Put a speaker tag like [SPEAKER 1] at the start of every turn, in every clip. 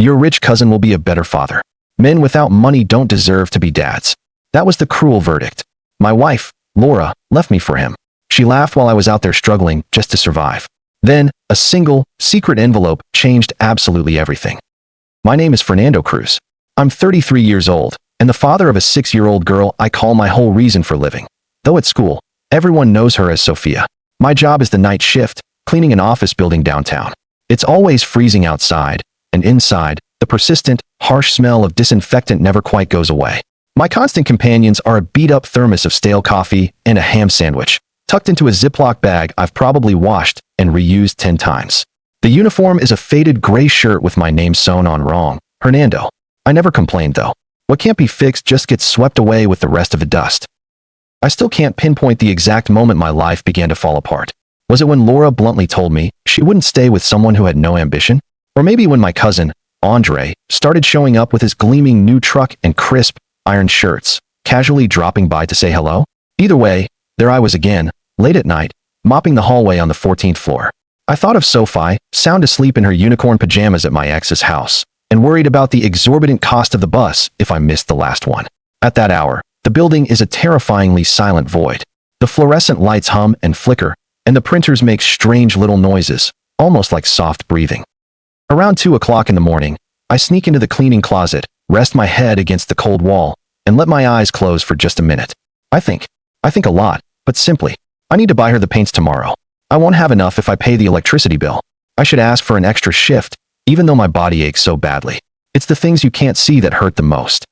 [SPEAKER 1] Your rich cousin will be a better father. Men without money don't deserve to be dads. That was the cruel verdict. My wife, Laura, left me for him. She laughed while I was out there struggling just to survive. Then, a single, secret envelope changed absolutely everything. My name is Fernando Cruz. I'm 33 years old, and the father of a 6-year-old girl I call my whole reason for living. Though at school, everyone knows her as Sophia. My job is the night shift, cleaning an office building downtown. It's always freezing outside, and inside, the persistent, harsh smell of disinfectant never quite goes away. My constant companions are a beat-up thermos of stale coffee and a ham sandwich, tucked into a Ziploc bag I've probably washed and reused 10 times. The uniform is a faded gray shirt with my name sewn on wrong, Hernando. I never complained though. What can't be fixed just gets swept away with the rest of the dust. I still can't pinpoint the exact moment my life began to fall apart. Was it when Laura bluntly told me she wouldn't stay with someone who had no ambition? Or maybe when my cousin, Andre, started showing up with his gleaming new truck and crisp, ironed shirts, casually dropping by to say hello? Either way, there I was again, late at night, mopping the hallway on the 14th floor. I thought of Sophie, sound asleep in her unicorn pajamas at my ex's house, and worried about the exorbitant cost of the bus if I missed the last one. At that hour, the building is a terrifyingly silent void. The fluorescent lights hum and flicker, and the printers make strange little noises, almost like soft breathing. Around 2 o'clock in the morning, I sneak into the cleaning closet, rest my head against the cold wall, and let my eyes close for just a minute. I think a lot, but simply, I need to buy her the paints tomorrow. I won't have enough if I pay the electricity bill. I should ask for an extra shift, even though my body aches so badly. It's the things you can't see that hurt the most.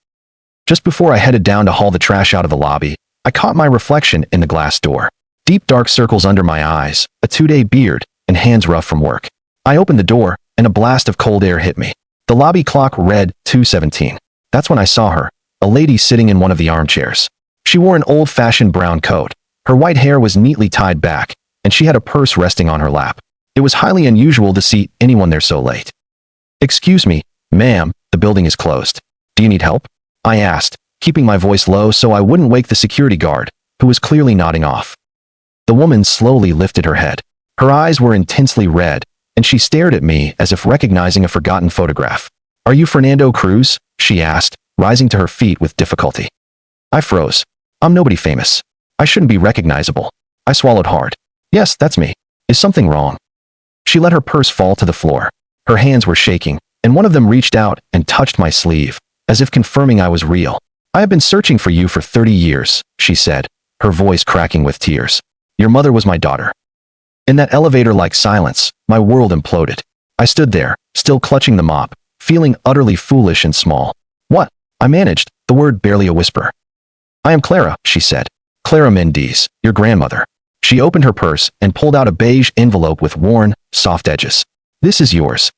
[SPEAKER 1] Just before I headed down to haul the trash out of the lobby, I caught my reflection in the glass door. Deep dark circles under my eyes, a 2-day beard, and hands rough from work. I opened the door, and a blast of cold air hit me. The lobby clock read 2:17. That's when I saw her, a lady sitting in one of the armchairs. She wore an old-fashioned brown coat. Her white hair was neatly tied back, and she had a purse resting on her lap. It was highly unusual to see anyone there so late. "Excuse me, ma'am, the building is closed. Do you need help?" I asked, keeping my voice low so I wouldn't wake the security guard, who was clearly nodding off. The woman slowly lifted her head. Her eyes were intensely red, and she stared at me as if recognizing a forgotten photograph. "Are you Fernando Cruz?" she asked, rising to her feet with difficulty. I froze. I'm nobody famous. I shouldn't be recognizable. I swallowed hard. "Yes, that's me. Is something wrong?" She let her purse fall to the floor. Her hands were shaking, and one of them reached out and touched my sleeve, as if confirming I was real. "I have been searching for you for 30 years, she said, her voice cracking with tears. "Your mother was my daughter." In that elevator-like silence, my world imploded. I stood there, still clutching the mop, feeling utterly foolish and small. "What?" I managed, the word barely a whisper. "I am Clara," she said. "Clara Mendes, your grandmother." She opened her purse and pulled out a beige envelope with worn, soft edges. "This is yours."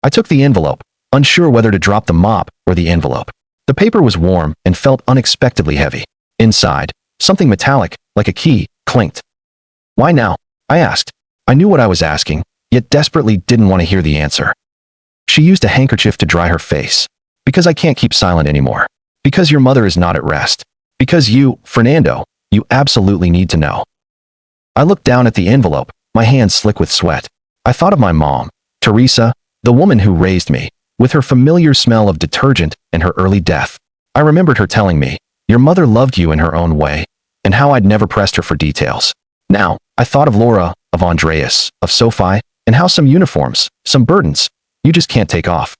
[SPEAKER 1] I took the envelope, unsure whether to drop the mop or the envelope. The paper was warm and felt unexpectedly heavy. Inside, something metallic, like a key, clinked. "Why now?" I asked. I knew what I was asking, yet desperately didn't want to hear the answer. She used a handkerchief to dry her face. "Because I can't keep silent anymore. Because your mother is not at rest. Because you, Fernando, you absolutely need to know." I looked down at the envelope, my hands slick with sweat. I thought of my mom, Teresa, the woman who raised me, with her familiar smell of detergent and her early death. I remembered her telling me, "Your mother loved you in her own way," and how I'd never pressed her for details. Now, I thought of Laura, of Andreas, of Sophie, and how some uniforms, some burdens, you just can't take off.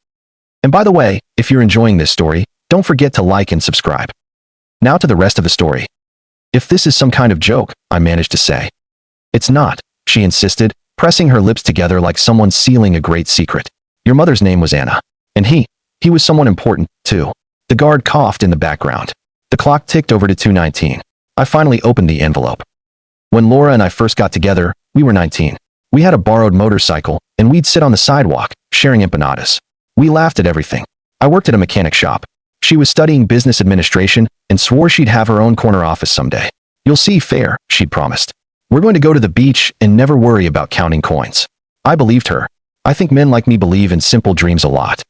[SPEAKER 1] And by the way, if you're enjoying this story, don't forget to like and subscribe. Now to the rest of the story. "If this is some kind of joke," I managed to say. "It's not," she insisted, pressing her lips together like someone sealing a great secret. "Your mother's name was Anna. And he was someone important, too." The guard coughed in the background. The clock ticked over to 2:19. I finally opened the envelope. "When Laura and I first got together, we were 19. We had a borrowed motorcycle, and we'd sit on the sidewalk, sharing empanadas. We laughed at everything. I worked at a mechanic shop. She was studying business administration and swore she'd have her own corner office someday. "You'll see, fair," she'd promised. "We're going to go to the beach and never worry about counting coins." I believed her. I think men like me believe in simple dreams a lot.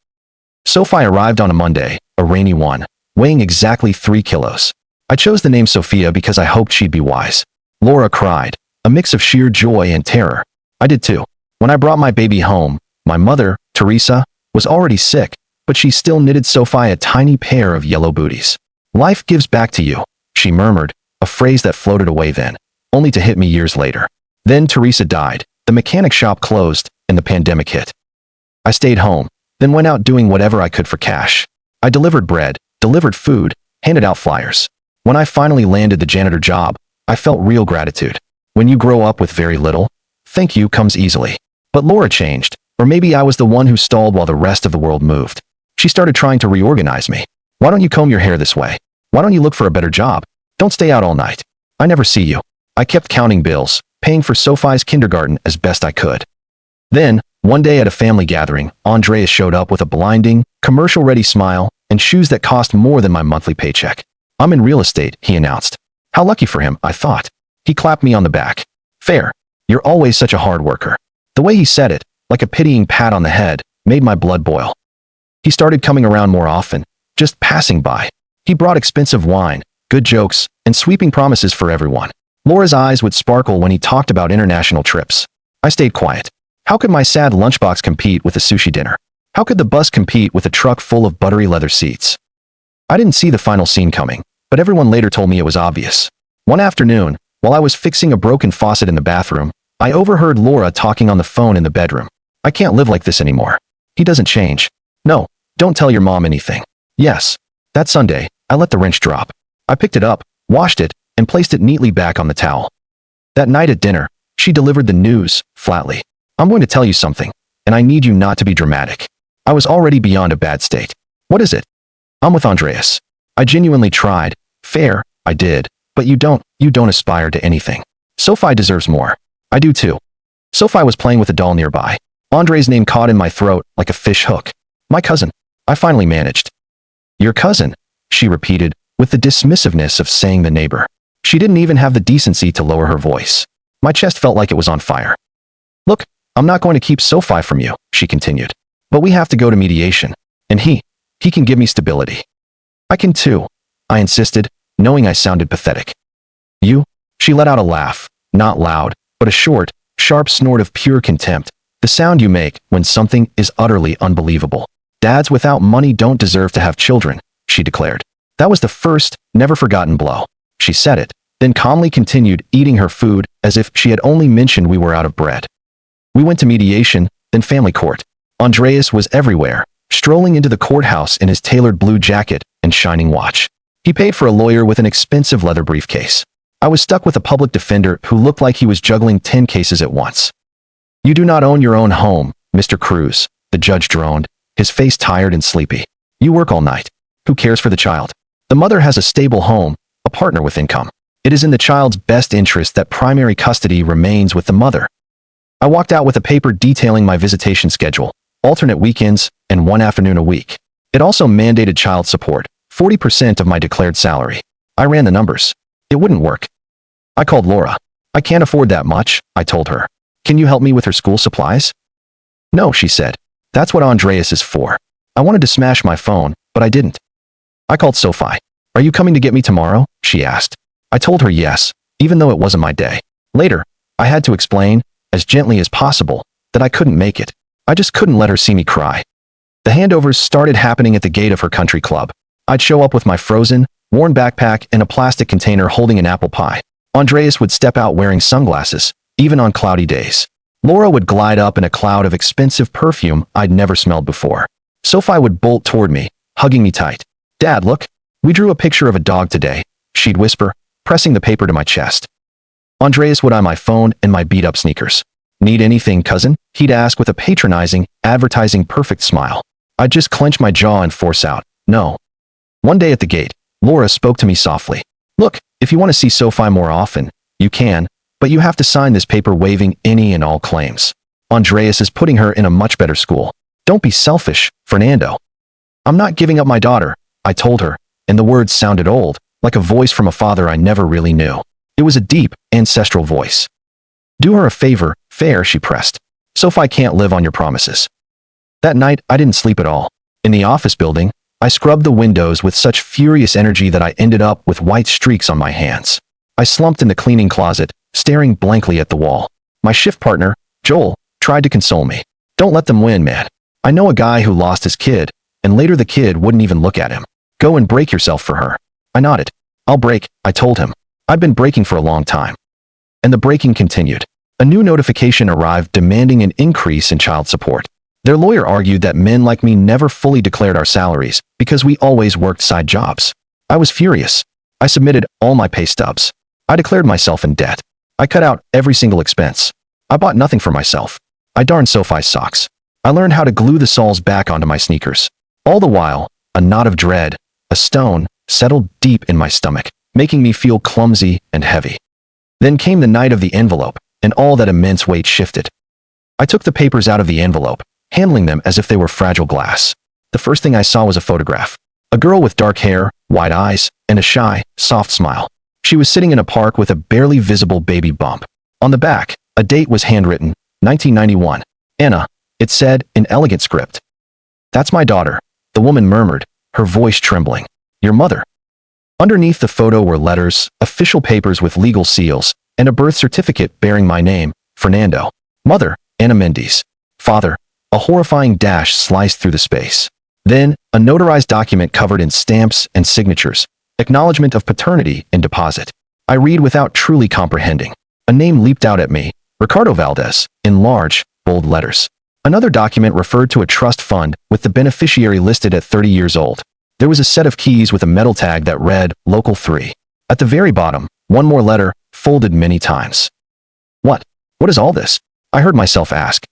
[SPEAKER 1] Sophie arrived on a Monday, a rainy one, weighing exactly 3 kilos. I chose the name Sophia because I hoped she'd be wise. Laura cried, a mix of sheer joy and terror. I did too. When I brought my baby home, my mother, Teresa, was already sick, but she still knitted Sophie a tiny pair of yellow booties. "Life gives back to you," she murmured, a phrase that floated away then, only to hit me years later. Then Teresa died, the mechanic shop closed, and the pandemic hit. I stayed home, then went out doing whatever I could for cash. I delivered bread, delivered food, handed out flyers. When I finally landed the janitor job, I felt real gratitude. When you grow up with very little, thank you comes easily. But Laura changed, or maybe I was the one who stalled while the rest of the world moved. She started trying to reorganize me. "Why don't you comb your hair this way? Why don't you look for a better job? Don't stay out all night. I never see you." I kept counting bills, paying for Sophie's kindergarten as best I could. Then, one day at a family gathering, Andreas showed up with a blinding, commercial-ready smile and shoes that cost more than my monthly paycheck. "I'm in real estate," he announced. How lucky for him, I thought. He clapped me on the back. "Fair. You're always such a hard worker." The way he said it, like a pitying pat on the head, made my blood boil. He started coming around more often, just passing by. He brought expensive wine, good jokes, and sweeping promises for everyone. Laura's eyes would sparkle when he talked about international trips. I stayed quiet. How could my sad lunchbox compete with a sushi dinner? How could the bus compete with a truck full of buttery leather seats? I didn't see the final scene coming, but everyone later told me it was obvious. One afternoon, while I was fixing a broken faucet in the bathroom, I overheard Laura talking on the phone in the bedroom. "I can't live like this anymore. He doesn't change. No, don't tell your mom anything." Yes. That Sunday, I let the wrench drop. I picked it up, washed it, and placed it neatly back on the towel. That night at dinner, she delivered the news, flatly. "I'm going to tell you something, and I need you not to be dramatic." I was already beyond a bad state. "What is it?" "I'm with Andreas." I genuinely tried. "Fair, I did. But you don't aspire to anything. Sophie deserves more." "I do too." Sophie was playing with a doll nearby. Andre's name caught in my throat like a fish hook. "My cousin." I finally managed. "Your cousin," she repeated, with the dismissiveness of saying the neighbor. She didn't even have the decency to lower her voice. My chest felt like it was on fire. "Look, I'm not going to keep Sophie from you," she continued. "But we have to go to mediation. And he can give me stability." "I can too," I insisted, knowing I sounded pathetic. "You?" She let out a laugh, not loud, but a short, sharp snort of pure contempt, the sound you make when something is utterly unbelievable. "Dads without money don't deserve to have children," she declared. That was the first, never-forgotten blow. She said it, then calmly continued eating her food as if she had only mentioned we were out of bread. We went to mediation, then family court. Andreas was everywhere, strolling into the courthouse in his tailored blue jacket and shining watch. He paid for a lawyer with an expensive leather briefcase. I was stuck with a public defender who looked like he was juggling 10 cases at once. "You do not own your own home, Mr. Cruz," the judge droned, his face tired and sleepy. "You work all night. Who cares for the child? The mother has a stable home, a partner with income. It is in the child's best interest that primary custody remains with the mother." I walked out with a paper detailing my visitation schedule, alternate weekends, and one afternoon a week. It also mandated child support, 40% of my declared salary. I ran the numbers. It wouldn't work. I called Laura. "I can't afford that much," I told her. "Can you help me with her school supplies?" "No," she said. "That's what Andreas is for." I wanted to smash my phone, but I didn't. I called Sophie. "Are you coming to get me tomorrow?" she asked. I told her yes, even though it wasn't my day. Later, I had to explain, as gently as possible, that I couldn't make it. I just couldn't let her see me cry. The handovers started happening at the gate of her country club. I'd show up with my frozen, worn backpack and a plastic container holding an apple pie. Andreas would step out wearing sunglasses, even on cloudy days. Laura would glide up in a cloud of expensive perfume I'd never smelled before. Sophie would bolt toward me, hugging me tight. "Dad, look. We drew a picture of a dog today," she'd whisper, pressing the paper to my chest. Andreas would eye my phone and my beat-up sneakers. "Need anything, cousin?" he'd ask with a patronizing, advertising perfect smile. I'd just clench my jaw and force out, "No." One day at the gate, Laura spoke to me softly. "Look, if you want to see Sophie more often, you can, but you have to sign this paper waiving any and all claims. Andreas is putting her in a much better school. Don't be selfish, Fernando." "I'm not giving up my daughter," I told her, and the words sounded old, like a voice from a father I never really knew. It was a deep, ancestral voice. "Do her a favor, fair," she pressed. "Sophie can't live on your promises." That night, I didn't sleep at all. In the office building, I scrubbed the windows with such furious energy that I ended up with white streaks on my hands. I slumped in the cleaning closet, staring blankly at the wall. My shift partner, Joel, tried to console me. "Don't let them win, man. I know a guy who lost his kid, and later the kid wouldn't even look at him. Go and break yourself for her. I nodded. I'll break, I told him. I'd been breaking for a long time. And the breaking continued. A new notification arrived demanding an increase in child support. Their lawyer argued that men like me never fully declared our salaries because we always worked side jobs. I was furious. I submitted all my pay stubs. I declared myself in debt. I cut out every single expense. I bought nothing for myself. I darned SoFi socks. I learned how to glue the soles back onto my sneakers. All the while, a knot of dread, a stone, settled deep in my stomach, making me feel clumsy and heavy. Then came the night of the envelope, and all that immense weight shifted. I took the papers out of the envelope, handling them as if they were fragile glass. The first thing I saw was a photograph. A girl with dark hair, wide eyes, and a shy, soft smile. She was sitting in a park with a barely visible baby bump. On the back, a date was handwritten, 1991. Anna, it said in elegant script. That's my daughter, the woman murmured, her voice trembling. Your mother. Underneath the photo were letters, official papers with legal seals, and a birth certificate bearing my name, Fernando. Mother, Anna Mendes. Father, a horrifying dash sliced through the space. Then, a notarized document covered in stamps and signatures, acknowledgement of paternity and deposit. I read without truly comprehending. A name leaped out at me, Ricardo Valdez, in large, bold letters. Another document referred to a trust fund with the beneficiary listed at 30 years old. There was a set of keys with a metal tag that read, Local 3. At the very bottom, one more letter, folded many times. What is all this? I heard myself ask.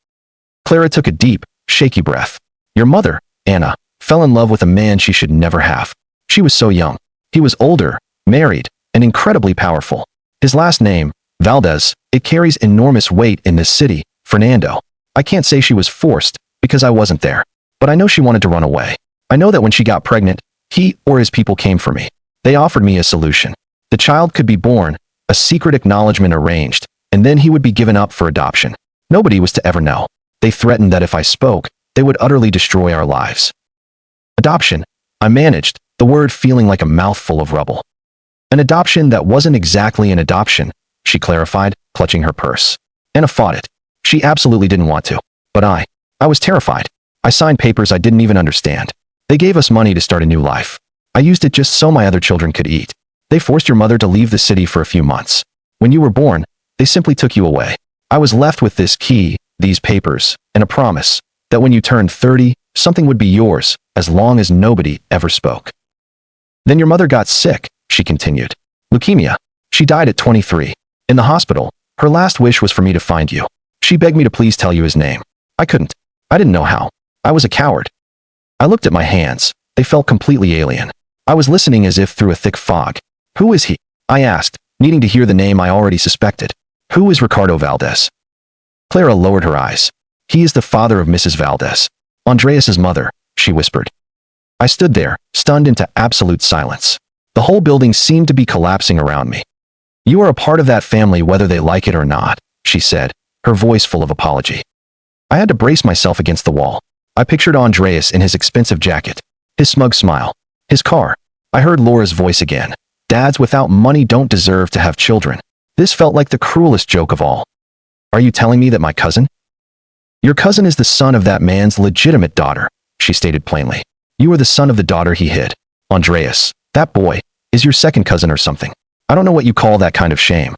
[SPEAKER 1] Clara took a deep, shaky breath. Your mother, Anna, fell in love with a man she should never have. She was so young. He was older, married, and incredibly powerful. His last name, Valdez, it carries enormous weight in this city, Fernando. I can't say she was forced, because I wasn't there. But I know she wanted to run away. I know that when she got pregnant, he or his people came for me. They offered me a solution. The child could be born, a secret acknowledgement arranged, and then he would be given up for adoption. Nobody was to ever know. They threatened that if I spoke, they would utterly destroy our lives. Adoption, I managed, the word feeling like a mouthful of rubble. An adoption that wasn't exactly an adoption, she clarified, clutching her purse. Anna fought it. She absolutely didn't want to. But I was terrified. I signed papers I didn't even understand. They gave us money to start a new life. I used it just so my other children could eat. They forced your mother to leave the city for a few months. When you were born, they simply took you away. I was left with this key, these papers, and a promise that when you turned 30, something would be yours, as long as nobody ever spoke. Then your mother got sick, she continued. Leukemia. She died at 23. In the hospital, her last wish was for me to find you. She begged me to please tell you his name. I couldn't. I didn't know how. I was a coward. I looked at my hands. They felt completely alien. I was listening as if through a thick fog. Who is he? I asked, needing to hear the name I already suspected. Who is Ricardo Valdez? Clara lowered her eyes. He is the father of Mrs. Valdez. Andreas's mother, she whispered. I stood there, stunned into absolute silence. The whole building seemed to be collapsing around me. You are a part of that family whether they like it or not, she said, her voice full of apology. I had to brace myself against the wall. I pictured Andreas in his expensive jacket, his smug smile, his car. I heard Laura's voice again. Dads without money don't deserve to have children. This felt like the cruelest joke of all. Are you telling me that my cousin? Your cousin is the son of that man's legitimate daughter, she stated plainly. You are the son of the daughter he hid. Andreas, that boy, is your second cousin or something. I don't know what you call that kind of shame.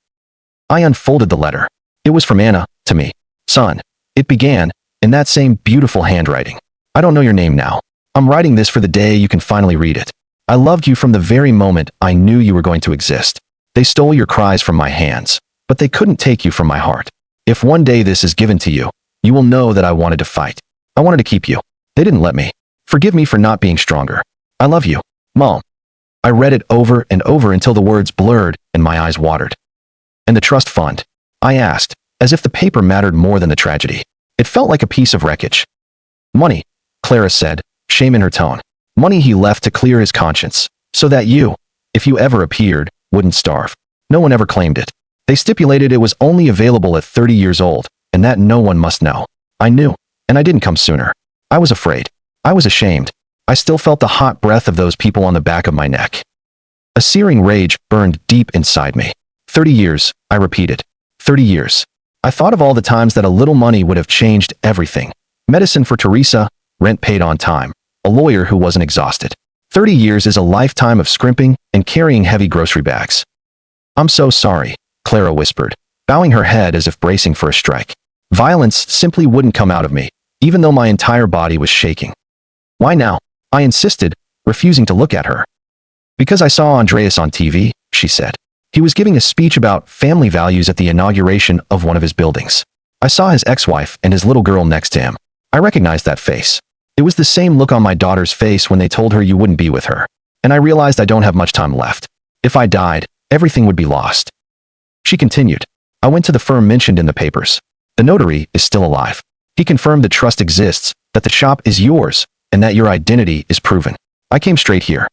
[SPEAKER 1] I unfolded the letter. It was from Anna, to me. Son, it began, in that same beautiful handwriting. I don't know your name now. I'm writing this for the day you can finally read it. I loved you from the very moment I knew you were going to exist. They stole your cries from my hands, but they couldn't take you from my heart. If one day this is given to you, you will know that I wanted to fight. I wanted to keep you. They didn't let me. Forgive me for not being stronger. I love you, Mom. I read it over and over until the words blurred and my eyes watered. And the trust fund? I asked, as if the paper mattered more than the tragedy. It felt like a piece of wreckage. Money, Clara said, shame in her tone. Money he left to clear his conscience, so that you, if you ever appeared, wouldn't starve. No one ever claimed it. They stipulated it was only available at 30 years old, and that no one must know. I knew, and I didn't come sooner. I was afraid. I was ashamed. I still felt the hot breath of those people on the back of my neck. A searing rage burned deep inside me. 30 years, I repeated. 30 years. I thought of all the times that a little money would have changed everything. Medicine for Teresa, rent paid on time, a lawyer who wasn't exhausted. 30 years is a lifetime of scrimping and carrying heavy grocery bags. I'm so sorry, Clara whispered, bowing her head as if bracing for a strike. Violence simply wouldn't come out of me, even though my entire body was shaking. Why now? I insisted, refusing to look at her. Because I saw Andreas on TV, she said. He was giving a speech about family values at the inauguration of one of his buildings. I saw his ex-wife and his little girl next to him. I recognized that face. It was the same look on my daughter's face when they told her you wouldn't be with her. And I realized I don't have much time left. If I died, everything would be lost. She continued. I went to the firm mentioned in the papers. The notary is still alive. He confirmed the trust exists, that the shop is yours, and that your identity is proven. I came straight here.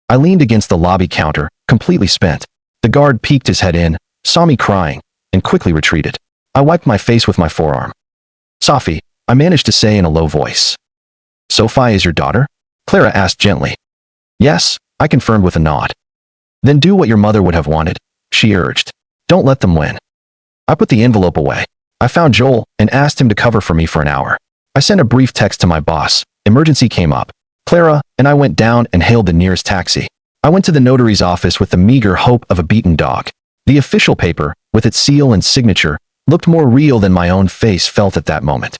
[SPEAKER 1] I leaned against the lobby counter, completely spent. The guard peeked his head in, saw me crying, and quickly retreated. I wiped my face with my forearm. Sophie, I managed to say in a low voice. Sophie is your daughter? Clara asked gently. Yes, I confirmed with a nod. Then do what your mother would have wanted, she urged. Don't let them win. I put the envelope away. I found Joel and asked him to cover for me for an hour. I sent a brief text to my boss. Emergency came up. Clara and I went down and hailed the nearest taxi. I went to the notary's office with the meager hope of a beaten dog. The official paper, with its seal and signature, looked more real than my own face felt at that moment.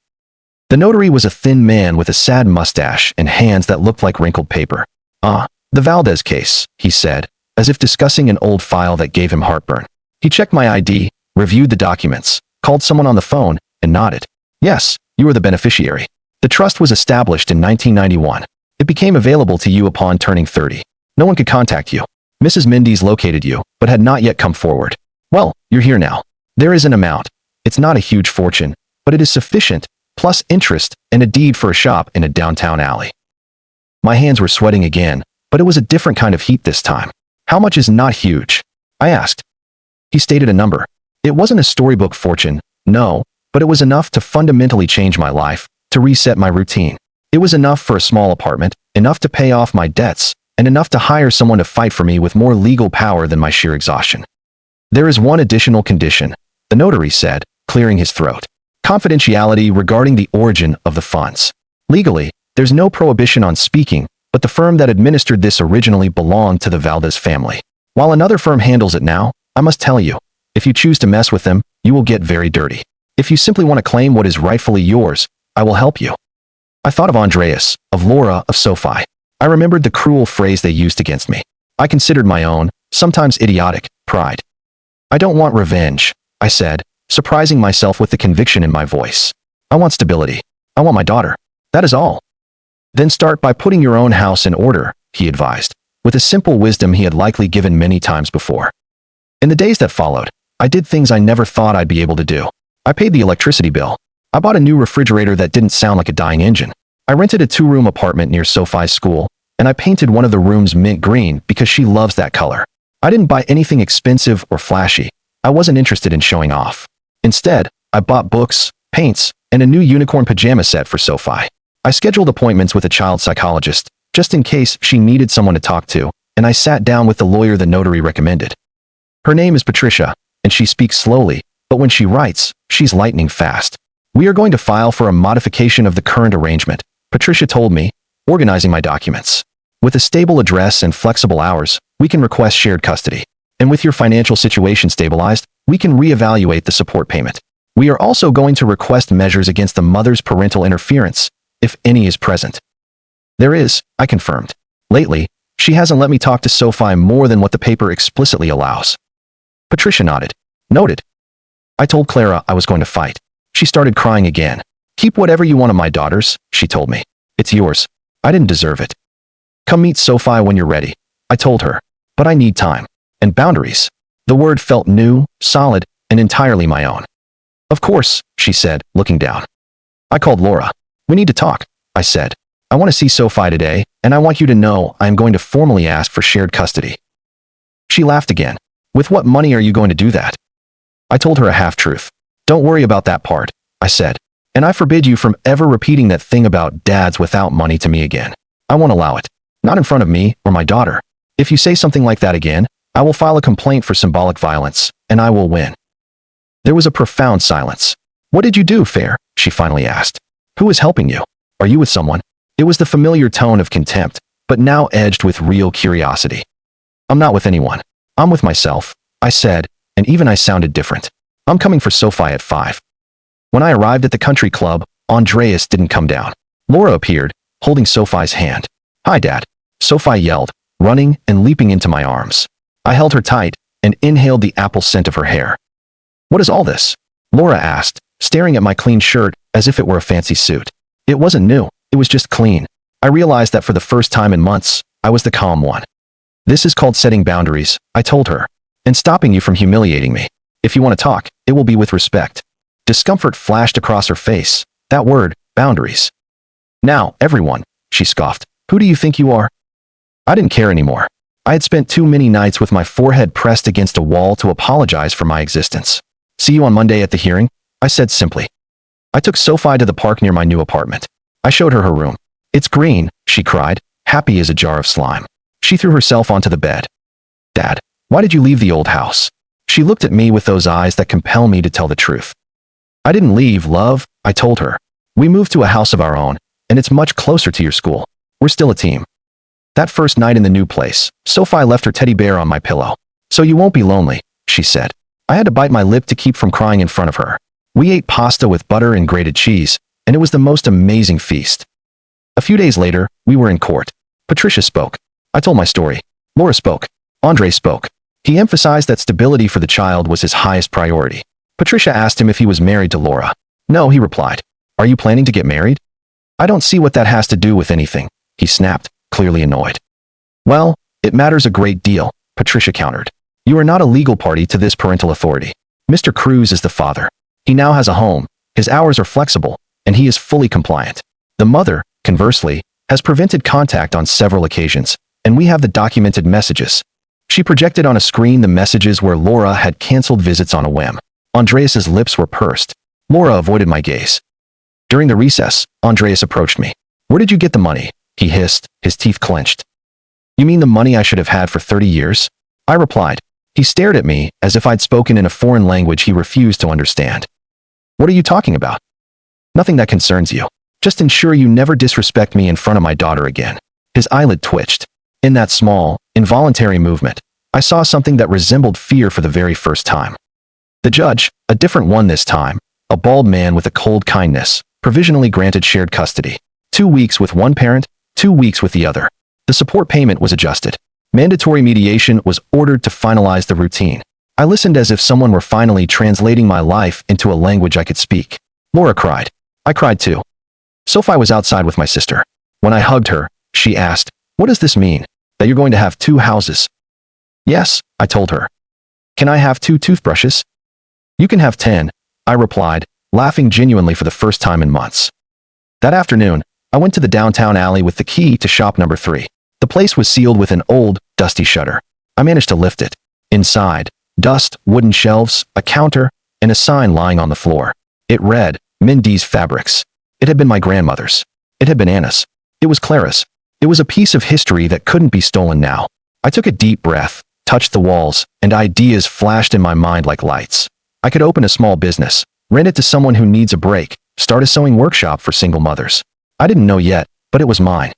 [SPEAKER 1] The notary was a thin man with a sad mustache and hands that looked like wrinkled paper. The Valdez case, he said, as if discussing an old file that gave him heartburn. He checked my ID, reviewed the documents, called someone on the phone, and nodded. Yes, you are the beneficiary. The trust was established in 1991. It became available to you upon turning 30. No one could contact you. Mrs. Mendes located you, but had not yet come forward. Well, you're here now. There is an amount. It's not a huge fortune, but it is sufficient, plus interest and a deed for a shop in a downtown alley. My hands were sweating again, but it was a different kind of heat this time. How much is not huge? I asked. He stated a number. It wasn't a storybook fortune, no, but it was enough to fundamentally change my life, to reset my routine. It was enough for a small apartment, enough to pay off my debts, and enough to hire someone to fight for me with more legal power than my sheer exhaustion. There is one additional condition, the notary said, clearing his throat. Confidentiality regarding the origin of the funds. Legally, there's no prohibition on speaking, but the firm that administered this originally belonged to the Valdez family. While another firm handles it now, I must tell you, if you choose to mess with them, you will get very dirty. If you simply want to claim what is rightfully yours, I will help you. I thought of Andreas, of Laura, of Sophie. I remembered the cruel phrase they used against me. I considered my own, sometimes idiotic, pride. I don't want revenge, I said, surprising myself with the conviction in my voice. I want stability. I want my daughter. That is all. Then start by putting your own house in order, he advised, with a simple wisdom he had likely given many times before. In the days that followed, I did things I never thought I'd be able to do. I paid the electricity bill. I bought a new refrigerator that didn't sound like a dying engine. I rented a 2-room apartment near Sophie's school, and I painted one of the rooms mint green because she loves that color. I didn't buy anything expensive or flashy. I wasn't interested in showing off. Instead, I bought books, paints, and a new unicorn pajama set for Sophie. I scheduled appointments with a child psychologist, just in case she needed someone to talk to, and I sat down with the lawyer the notary recommended. Her name is Patricia, and she speaks slowly, but when she writes, she's lightning fast. We are going to file for a modification of the current arrangement, Patricia told me, organizing my documents. With a stable address and flexible hours, we can request shared custody. And with your financial situation stabilized, we can reevaluate the support payment. We are also going to request measures against the mother's parental interference, if any is present. There is, I confirmed. Lately, she hasn't let me talk to Sophie more than what the paper explicitly allows. Patricia nodded. Noted. I told Clara I was going to fight. She started crying again. Keep whatever you want of my daughters, she told me. It's yours. I didn't deserve it. Come meet Sophie when you're ready, I told her. But I need time. And boundaries. The word felt new, solid, and entirely my own. Of course, she said, looking down. I called Laura. We need to talk, I said. I want to see Sophie today, and I want you to know I am going to formally ask for shared custody. She laughed again. With what money are you going to do that? I told her a half-truth. Don't worry about that part, I said. And I forbid you from ever repeating that thing about dads without money to me again. I won't allow it. Not in front of me or my daughter. If you say something like that again, I will file a complaint for symbolic violence, and I will win. There was a profound silence. What did you do, Fair? She finally asked. Who is helping you? Are you with someone? It was the familiar tone of contempt, but now edged with real curiosity. I'm not with anyone. I'm with myself, I said, and even I sounded different. I'm coming for Sophie at 5. When I arrived at the country club, Andreas didn't come down. Laura appeared, holding Sophie's hand. Hi, Dad, Sophie yelled, running and leaping into my arms. I held her tight and inhaled the apple scent of her hair. What is all this? Laura asked, staring at my clean shirt as if it were a fancy suit. It wasn't new, it was just clean. I realized that for the first time in months, I was the calm one. This is called setting boundaries, I told her, and stopping you from humiliating me. If you want to talk, it will be with respect. Discomfort flashed across her face. That word, boundaries. Now, everyone, she scoffed. Who do you think you are? I didn't care anymore. I had spent too many nights with my forehead pressed against a wall to apologize for my existence. See you on Monday at the hearing, I said simply. I took Sophie to the park near my new apartment. I showed her her room. It's green, she cried, happy as a jar of slime. She threw herself onto the bed. Dad, why did you leave the old house? She looked at me with those eyes that compel me to tell the truth. I didn't leave, love, I told her. We moved to a house of our own, and it's much closer to your school. We're still a team. That first night in the new place, Sophie left her teddy bear on my pillow. So you won't be lonely, she said. I had to bite my lip to keep from crying in front of her. We ate pasta with butter and grated cheese, and it was the most amazing feast. A few days later, we were in court. Patricia spoke. I told my story. Laura spoke. Andre spoke. He emphasized that stability for the child was his highest priority. Patricia asked him if he was married to Laura. No, he replied. Are you planning to get married? I don't see what that has to do with anything, he snapped, clearly annoyed. Well, it matters a great deal, Patricia countered. You are not a legal party to this parental authority. Mr. Cruz is the father. He now has a home, his hours are flexible, and he is fully compliant. The mother, conversely, has prevented contact on several occasions, and we have the documented messages. She projected on a screen the messages where Laura had canceled visits on a whim. Andreas's lips were pursed. Laura avoided my gaze. During the recess, Andreas approached me. Where did you get the money? He hissed, his teeth clenched. You mean the money I should have had for 30 years? I replied. He stared at me as if I'd spoken in a foreign language he refused to understand. What are you talking about? Nothing that concerns you. Just ensure you never disrespect me in front of my daughter again. His eyelid twitched. In that small, involuntary movement, I saw something that resembled fear for the very first time. The judge, a different one this time, a bald man with a cold kindness, provisionally granted shared custody. 2 weeks with one parent, 2 weeks with the other. The support payment was adjusted. Mandatory mediation was ordered to finalize the routine. I listened as if someone were finally translating my life into a language I could speak. Laura cried. I cried too. Sophie was outside with my sister. When I hugged her, she asked, what does this mean? That you're going to have 2 houses? Yes, I told her. Can I have 2 toothbrushes? You can have 10, I replied, laughing genuinely for the first time in months. That afternoon, I went to the downtown alley with the key to shop number 3. The place was sealed with an old, dusty shutter. I managed to lift it. Inside, dust, wooden shelves, a counter, and a sign lying on the floor. It read, Mindy's Fabrics. It had been my grandmother's. It had been Anna's. It was Clara's. It was a piece of history that couldn't be stolen now. I took a deep breath, touched the walls, and ideas flashed in my mind like lights. I could open a small business, rent it to someone who needs a break, start a sewing workshop for single mothers. I didn't know yet, but it was mine.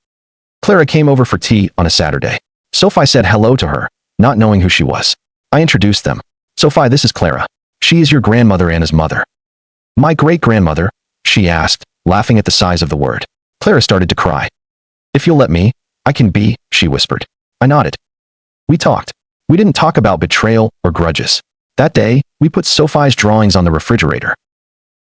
[SPEAKER 1] Clara came over for tea on a Saturday. Sophie said hello to her, not knowing who she was. I introduced them. Sophie, this is Clara. She is your grandmother Anna's mother. My great-grandmother? She asked, laughing at the size of the word. Clara started to cry. If you'll let me, I can be, she whispered. I nodded. We talked. We didn't talk about betrayal or grudges. That day, we put Sophie's drawings on the refrigerator.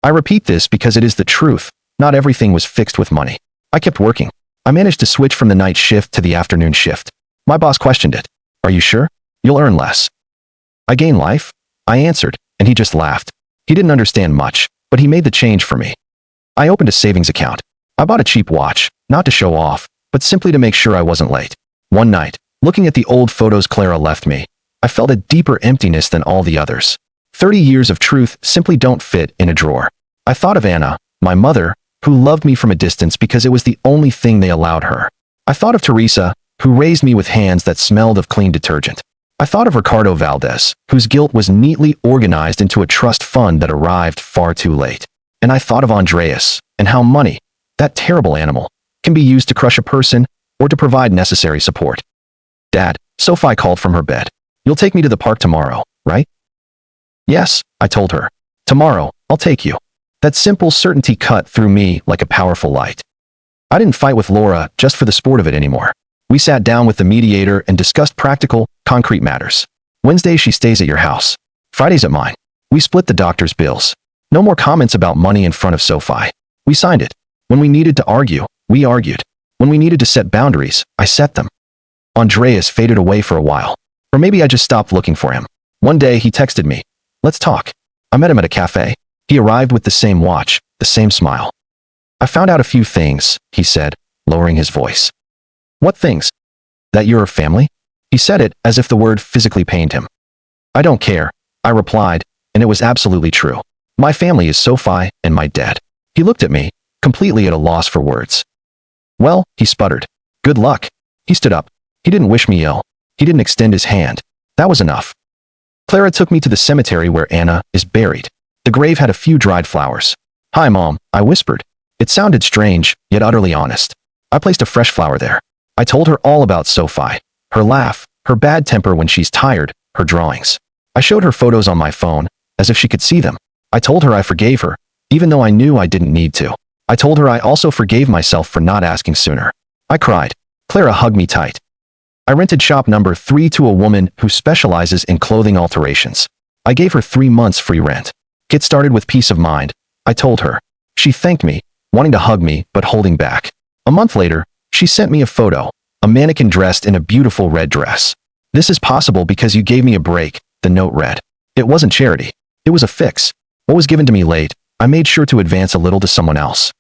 [SPEAKER 1] I repeat this because it is the truth. Not everything was fixed with money. I kept working. I managed to switch from the night shift to the afternoon shift. My boss questioned it. Are you sure? You'll earn less. I gain life? I answered, and he just laughed. He didn't understand much, but he made the change for me. I opened a savings account. I bought a cheap watch, not to show off, but simply to make sure I wasn't late. One night, looking at the old photos Clara left me, I felt a deeper emptiness than all the others. 30 years of truth simply don't fit in a drawer. I thought of Anna, my mother, who loved me from a distance because it was the only thing they allowed her. I thought of Teresa, who raised me with hands that smelled of clean detergent. I thought of Ricardo Valdez, whose guilt was neatly organized into a trust fund that arrived far too late. And I thought of Andreas, and how money, that terrible animal, can be used to crush a person or to provide necessary support. Dad, Sophie called from her bed. You'll take me to the park tomorrow, right? Yes, I told her. Tomorrow, I'll take you. That simple certainty cut through me like a powerful light. I didn't fight with Laura just for the sport of it anymore. We sat down with the mediator and discussed practical, concrete matters. Wednesday she stays at your house. Friday's at mine. We split the doctor's bills. No more comments about money in front of Sophie. We signed it. When we needed to argue, we argued. When we needed to set boundaries, I set them. Andreas faded away for a while. Or maybe I just stopped looking for him. One day he texted me. Let's talk. I met him at a cafe. He arrived with the same watch, the same smile. I found out a few things, he said, lowering his voice. What things? That you're a family? He said it as if the word physically pained him. I don't care, I replied, and it was absolutely true. My family is Sophie and my dad. He looked at me, completely at a loss for words. Well, he sputtered. Good luck. He stood up. He didn't wish me ill. He didn't extend his hand. That was enough. Clara took me to the cemetery where Anna is buried. The grave had a few dried flowers. Hi, Mom, I whispered. It sounded strange, yet utterly honest. I placed a fresh flower there. I told her all about Sophie, her laugh, her bad temper when she's tired, her drawings. I showed her photos on my phone, as if she could see them. I told her I forgave her, even though I knew I didn't need to. I told her I also forgave myself for not asking sooner. I cried. Clara hugged me tight. I rented shop number 3 to a woman who specializes in clothing alterations. I gave her 3 months free rent. Get started with peace of mind, I told her. She thanked me, wanting to hug me but holding back. A month later, she sent me a photo, a mannequin dressed in a beautiful red dress. This is possible because you gave me a break, the note read. It wasn't charity. It was a fix. What was given to me late, I made sure to advance a little to someone else.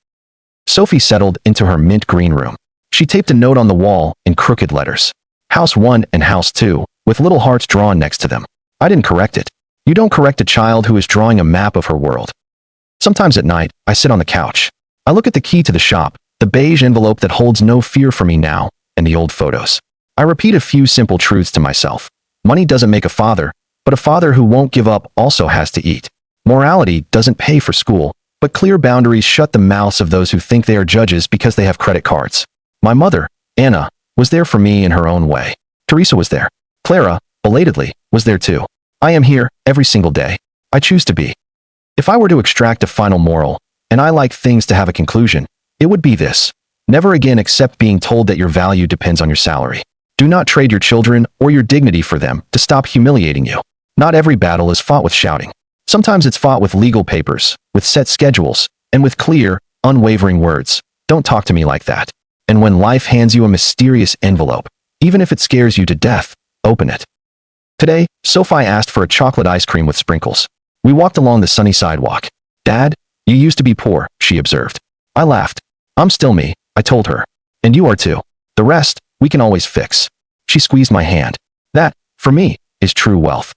[SPEAKER 1] Sophie settled into her mint green room. She taped a note on the wall in crooked letters. House 1 and House 2, with little hearts drawn next to them. I didn't correct it. You don't correct a child who is drawing a map of her world. Sometimes at night, I sit on the couch. I look at the key to the shop, the beige envelope that holds no fear for me now, and the old photos. I repeat a few simple truths to myself. Money doesn't make a father, but a father who won't give up also has to eat. Morality doesn't pay for school, but clear boundaries shut the mouths of those who think they are judges because they have credit cards. My mother, Anna, was there for me in her own way. Teresa was there. Clara, belatedly, was there too. I am here, every single day. I choose to be. If I were to extract a final moral, and I like things to have a conclusion, it would be this. Never again accept being told that your value depends on your salary. Do not trade your children or your dignity for them to stop humiliating you. Not every battle is fought with shouting. Sometimes it's fought with legal papers, with set schedules, and with clear, unwavering words. Don't talk to me like that. And when life hands you a mysterious envelope, even if it scares you to death, open it. Today, Sophie asked for a chocolate ice cream with sprinkles. We walked along the sunny sidewalk. Dad, you used to be poor, she observed. I laughed. I'm still me, I told her. And you are too. The rest, we can always fix. She squeezed my hand. That, for me, is true wealth.